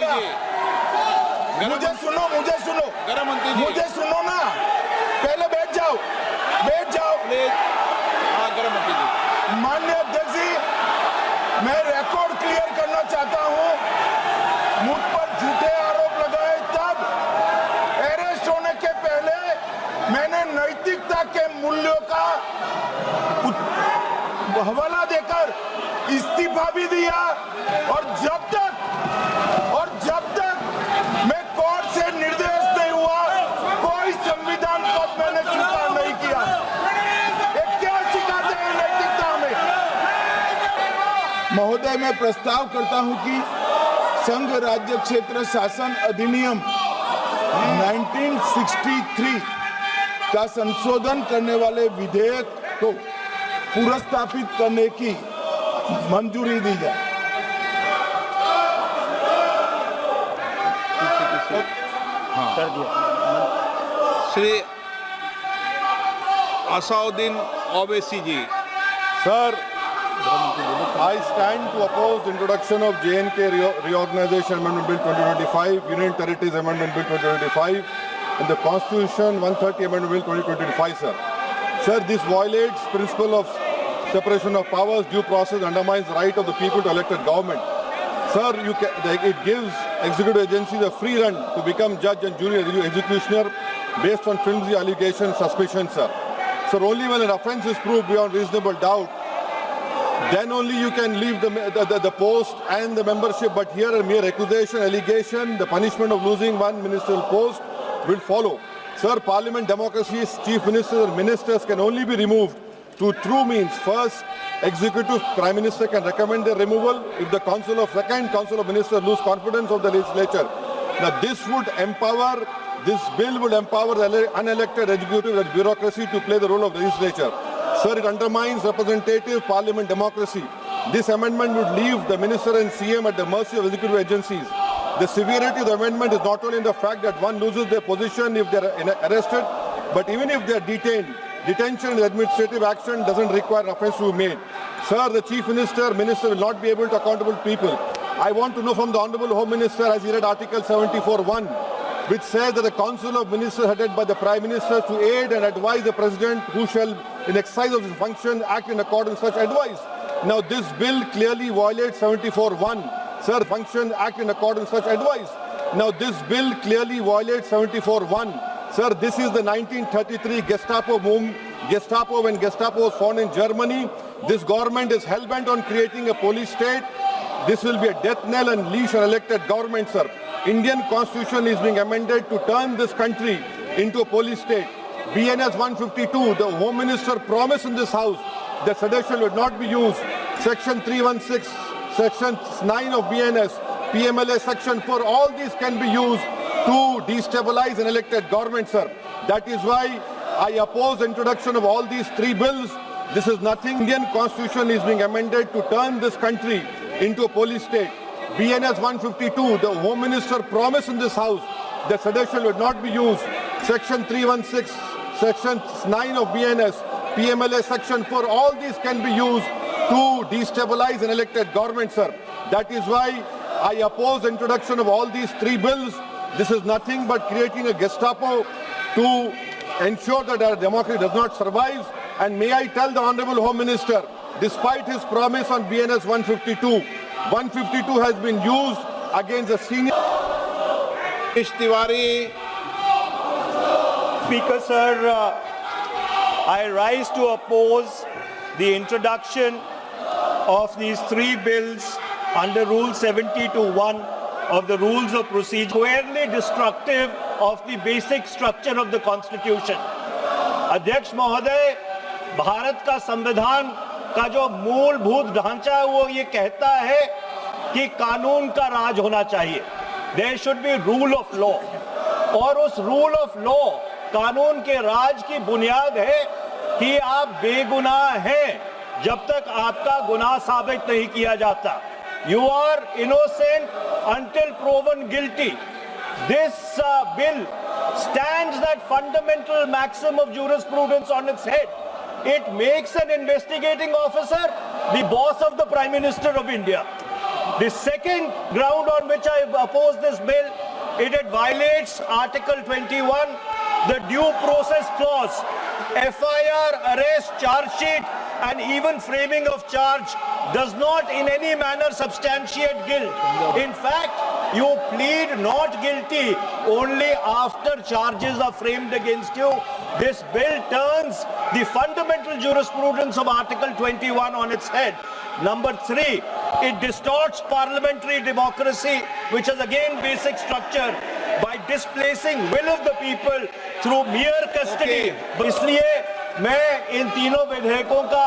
जरा मुझे सुनो गृह मंत्री जी मुझे सुनो ना, पहले बैठ जाओ प्लीज। हाँ गृह मंत्री जी। माननीय अध्यक्ष जी, मैं रिकॉर्ड क्लियर करना चाहता हूं। मुझ पर झूठे आरोप लगाए तब अरेस्ट होने के पहले मैंने नैतिकता के मूल्यों का हवाला देकर इस्तीफा भी दिया, और जब तक मैं कोर्ट से निर्देश नहीं हुआ कोई संविधान पद मैंने स्वीकार नहीं किया। ये क्या सिखाते हैं नैतिकता में? महोदय, मैं प्रस्ताव करता हूं कि संघ राज्य क्षेत्र शासन अधिनियम 1963 का संशोधन करने वाले विधेयक को पुनर्स्थापित करने की मंजूरी दी जाए। कर दिया। श्री असाउद्दीन ओवैसी जी। Sir, I stand to oppose the introduction of JNK Reorganization Amendment Bill 2025, Union Territories Amendment Bill 2025, and the Constitution 130 Amendment Bill 2025, sir. Sir, this violates principle of separation of powers, due process, undermines the right of the people to elect a government. Sir, it gives executive agencies a free run to become judge and jury executioner based on flimsy allegations, suspicions, sir. Sir, only when an offence is proved beyond reasonable doubt, then only you can leave the post and the membership. But here a mere accusation, allegation, the punishment of losing one ministerial post will follow. Sir, parliament democracy's chief ministers and ministers can only be removed through true means. First, executive prime minister can recommend their removal if the council of ministers lose confidence of the legislature. Now this bill would empower the unelected executive and bureaucracy to play the role of legislature. Sir, it undermines representative parliament democracy. This amendment would leave the minister and CM at the mercy of executive agencies. The severity of the amendment is not only in the fact that one loses their position if they are arrested, but even if they are detained. Detention and administrative action doesn't require offence to be made. Sir, the chief minister will not be able to accountable people. I want to know from the Honorable Home Minister, as he read Article 74(1), which says that the Council of Ministers headed by the Prime Minister to aid and advise the President who shall, in exercise of his function, act in accordance with such advice. Now this bill clearly violates 74(1). Sir, function, act in accordance with such advice. Now this bill clearly violates 74(1). Sir, this is the 1933 Gestapo when Gestapo was found in Germany. This government is hell-bent on creating a police state. This will be a death knell and leash an elected government, sir. Indian Constitution is being amended to turn this country into a police state. BNS 152, the Home Minister promised in this House that sedition would not be used. Section 316, Section 9 of BNS, PMLA Section 4, all these can be used to destabilize an elected government, sir. That is why I oppose the introduction of all these three bills. This is nothing. Indian Constitution is being amended to turn this country into a police state. BNS 152, the Home Minister promised in this House that sedition would not be used. Section 316, Section 9 of BNS, PMLA Section 4, all these can be used to destabilize an elected government, sir. That is why I oppose the introduction of all these three bills. This is nothing but creating a Gestapo to ensure that our democracy does not survive. And may I tell the Honorable Home Minister, despite his promise on BNS 152 has been used against a senior. Tiwari. Speaker, sir, I rise to oppose the introduction of these three bills under Rule 70(1) of the Rules of Procedure, squarely destructive of the basic structure of the Constitution. अध्यक्ष महोदय, भारत का संविधान का जो मूलभूत ढांचा है वो ये कहता है कि कानून का राज होना चाहिए. There should be rule of law. और उस rule of law, कानून के राज की बुनियाद है कि आप बेगुनाह हैं जब तक आपका गुनाह साबित नहीं किया जाता. You are innocent until proven guilty. This bill stands that fundamental maxim of jurisprudence on its head. It makes an investigating officer the boss of the Prime Minister of India. The second ground on which I oppose this bill, it violates Article 21, the due process clause. FIR, arrest, charge sheet, and even framing of charge does not in any manner substantiate guilt. In fact, you plead not guilty only after charges are framed against you. This bill turns the fundamental jurisprudence of Article 21 on its head. Number 3, it distorts parliamentary democracy, which is again basic structure, by displacing will of the people through mere custody. इसलिए मैं इन तीनों विधेयकों का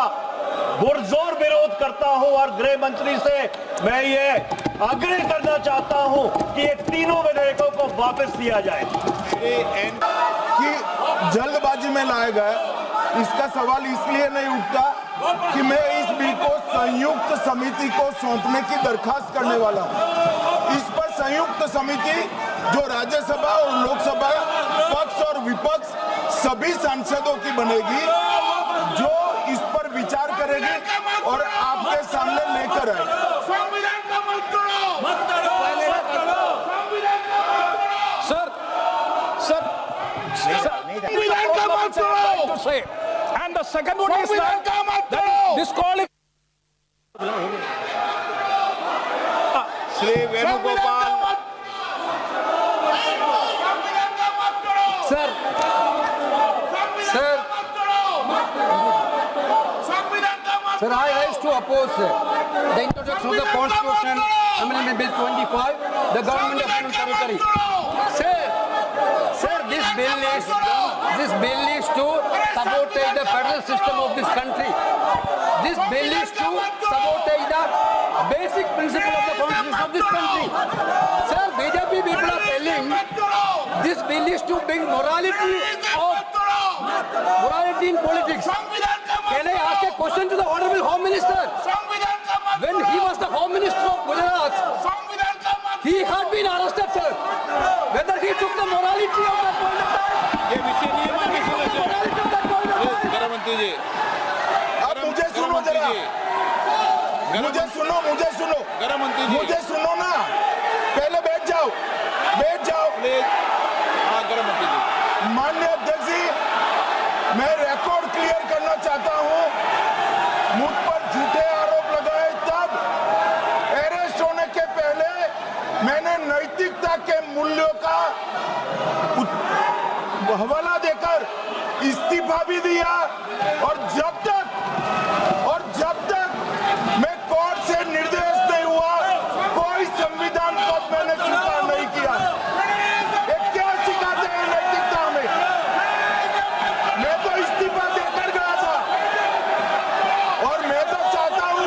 पुरजोर विरोध करता हूं और गृह मंत्री से मैं ये आग्रह करना चाहता हूं कि ये तीनों विधेयकों को वापस लिया जाए। कि जल्दबाजी में लाया गया, इसका सवाल इसलिए नहीं उठता कि मैं इस बिल को संयुक्त समिति को सौंपने की दरखास्त करने वाला हूं। इस पर संयुक्त समिति जो राज्यसभा और लोकसभा पक्ष और विपक्ष सभी सांसदों की बनेगी, जो इस पर विचार करेगी और आपके सामने लेकर आएगी। And the second one is that this calling. Shri Venugopal. Sir, I rise to oppose the introduction of the Constitution Amendment Bill 25, the Government of Union Territory. Sir, this bill is to sabotage the federal system of this country. This bill is to sabotage the basic principle of the Constitution of this country. Sir, BJP people are telling this bill is to bring morality in politics. Can I ask a question to the Honorable Home Minister? When he was the Home Minister of Gujarat, he had been arrested, sir. Whether he took the morality of that point of time? ये विषय नहीं है, Morality of that point of time? गृह मंत्री जी, अब मुझे सुनो जरा, मुझे सुनो गृह मंत्री जी, मुझे सुनो ना, पहले बैठ जाओ। प्लीज। हाँ, गृह मंत्री जी। माननीय अध्यक्ष जी, मैं रिकॉर्ड क्लियर करना चाहता हूं। मुझ पर झूठे आरोप लगाए तब अरेस्ट होने के पहले मैंने नैतिकता के मूल्यों का हवाला देकर इस्तीफा भी दिया और जब तक मैं कोर्ट से निर्देश नहीं हुआ, कोई संविधान पद मैंने स्वीकार नहीं किया। ये क्या सिखाते हैं नैतिकता में? मैं तो इस्तीफा देकर गया था और मैं तो चाहता हूं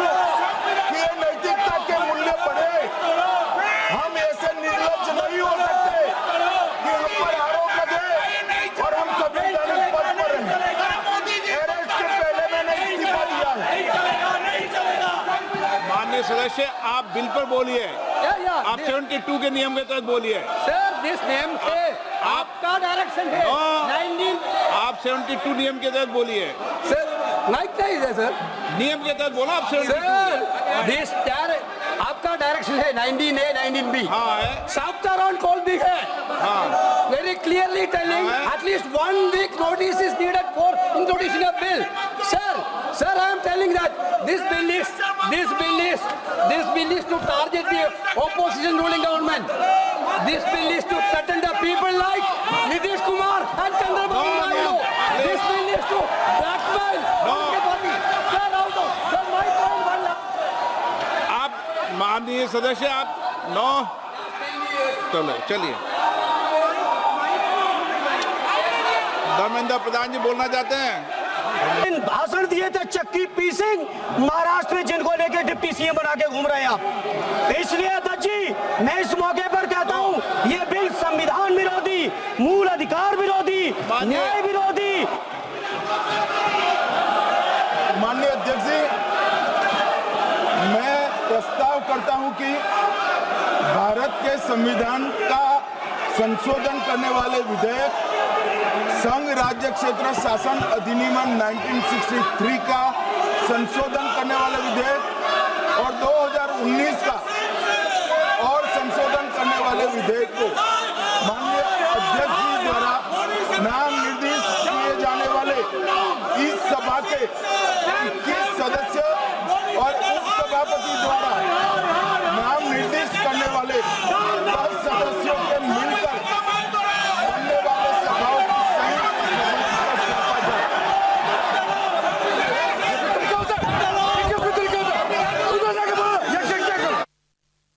कि ये नैतिकता के मूल्य बढ़े। हम ऐसे निर्लज्ज नहीं हो सकते कि हम पर आरोप लगे और हम संवैधानिक पद पर रहें। अरेस्ट के पहले मैंने इस्तीफा दिया है। माननीय सदस्य, आप बिल पर बोलिए। आप 72 के नियम के तहत बोलिए। Sir, this name है, आपका डायरेक्शन है। 19 आप 72 नियम के तहत बोलिए। Sir, माइक नहीं है सर। नियम के तहत बोला आप 72। Sir, this आपका डायरेक्शन है 19A, 19B। हाँ है। Chapter on call भी है। हाँ। Very clearly telling at least 1 week notice is needed for introducing a bill. Sir, I am telling that this bill is to target the opposition ruling government. This bill is to threaten the people like Nitish Kumar and Chandrababu Naidu. This bill is to blackmail the party. Sir, out of sir, my point one last. आप माननीय सदस्य, आप 9 चलिए। धर्मेंद्र प्रधान जी बोलना चाहते हैं। भाषण दिए थे चक्की पी सिंह, महाराष्ट्र में जिनको लेके डिप्टी सीएम बना के घूम रहे हैं आप। इसलिए अध्यक्ष जी, मैं इस मौके पर कहता हूं, ये बिल संविधान विरोधी, मूल अधिकार विरोधी, न्याय विरोधी। माननीय अध्यक्ष जी, मैं प्रस्ताव करता हूं कि भारत के संविधान का संशोधन करने वाले विधेयक, संघ राज्य क्षेत्र शासन अधिनियम 1963 का संशोधन करने वाले विधेयक और 2019 का देश को